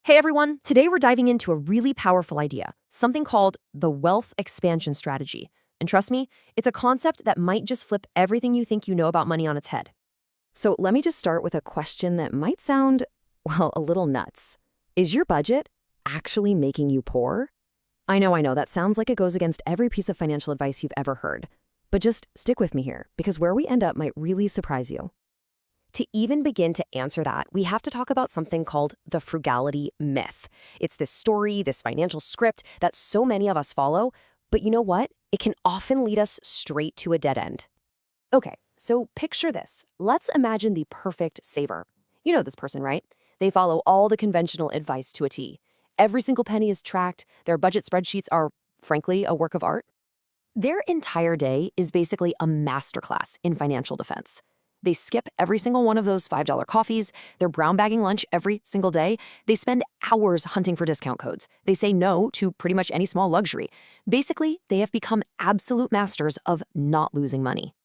Hey everyone, today we're diving into a really powerful idea, something called the wealth expansion strategy. And trust me, it's a concept that might just flip everything you think you know about money on its head. So let me just start with a question that might sound, well, a little nuts. Is your budget actually making you poor? I know, that sounds like it goes against every piece of financial advice you've ever heard. But just stick with me here, because where we end up might really surprise you. To even begin to answer that, we have to talk about something called the frugality myth. It's this story, this financial script that so many of us follow, but you know what? It can often lead us straight to a dead end. Okay, so picture this. Let's imagine the perfect saver. You know this person, right? They follow all the conventional advice to a T. Every single penny is tracked. Their budget spreadsheets are, frankly, a work of art. Their entire day is basically a masterclass in financial defense. They skip every single one of those $5 coffees. They're brown bagging lunch every single day. They spend hours hunting for discount codes. They say no to pretty much any small luxury. Basically, they have become absolute masters of not losing money.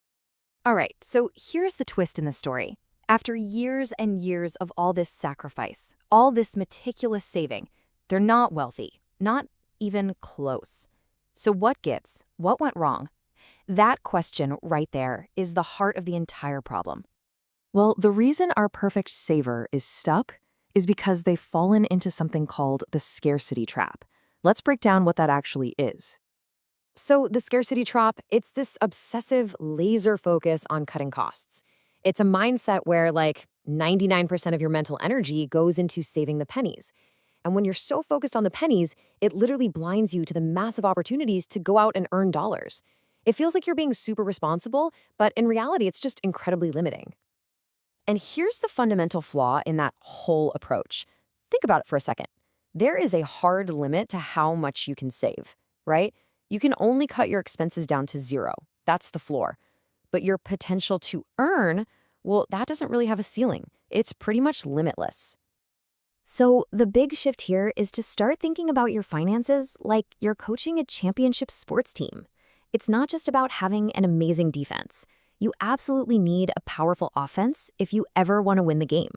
All right, so here's the twist in the story. After years and years of all this sacrifice, all this meticulous saving, they're not wealthy, not even close. So what gives? What went wrong? That question right there is the heart of the entire problem. Well, the reason our perfect saver is stuck is because they've fallen into something called the scarcity trap. Let's break down what that actually is. So the scarcity trap, it's this obsessive laser focus on cutting costs. It's a mindset where 99% of your mental energy goes into saving the pennies. And when you're so focused on the pennies, it literally blinds you to the massive opportunities to go out and earn dollars. It feels like you're being super responsible, but in reality, it's just incredibly limiting. And here's the fundamental flaw in that whole approach. Think about it for a second. There is a hard limit to how much you can save, right? You can only cut your expenses down to zero. That's the floor. But your potential to earn, well, that doesn't really have a ceiling. It's pretty much limitless. So the big shift here is to start thinking about your finances like you're coaching a championship sports team. It's not just about having an amazing defense. You absolutely need a powerful offense if you ever want to win the game.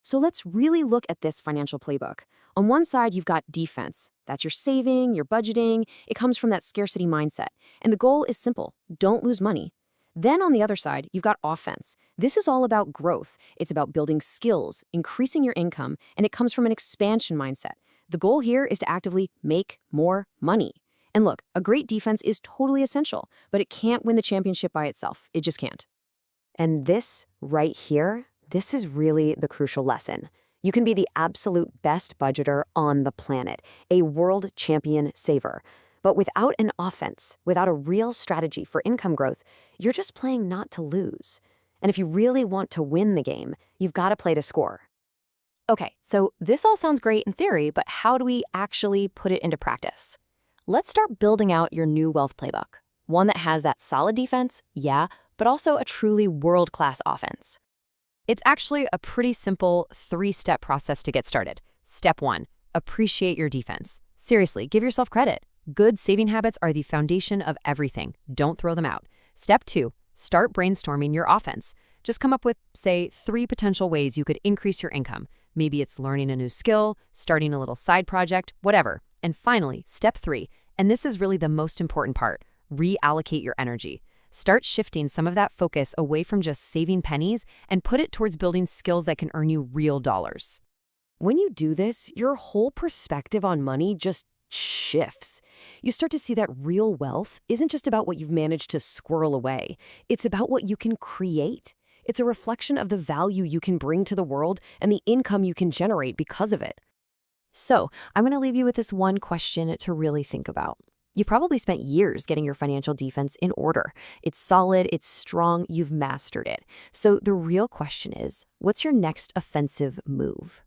So let's really look at this financial playbook. On one side, you've got defense. That's your saving, your budgeting. It comes from that scarcity mindset. And the goal is simple. Don't lose money. Then on the other side, you've got offense. This is all about growth. It's about building skills, increasing your income, and it comes from an expansion mindset. The goal here is to actively make more money. And look, a great defense is totally essential, but it can't win the championship by itself. It just can't. And this right here, this is really the crucial lesson. You can be the absolute best budgeter on the planet, a world champion saver. But without an offense, without a real strategy for income growth, you're just playing not to lose. And if you really want to win the game, you've got to play to score. Okay, so this all sounds great in theory, but how do we actually put it into practice? Let's start building out your new wealth playbook. One that has that solid defense, yeah, but also a truly world-class offense. It's actually a pretty simple 3-step process to get started. Step 1, appreciate your defense. Seriously, give yourself credit. Good saving habits are the foundation of everything. Don't throw them out. Step 2, start brainstorming your offense. Just come up with, say, 3 potential ways you could increase your income. Maybe it's learning a new skill, starting a little side project, whatever. And finally, step 3, and this is really the most important part, reallocate your energy. Start shifting some of that focus away from just saving pennies and put it towards building skills that can earn you real dollars. When you do this, your whole perspective on money just shifts. You start to see that real wealth isn't just about what you've managed to squirrel away. It's about what you can create. It's a reflection of the value you can bring to the world and the income you can generate because of it. So, I'm going to leave you with this one question to really think about. You probably spent years getting your financial defense in order. It's solid, it's strong, you've mastered it. So the real question is, what's your next offensive move?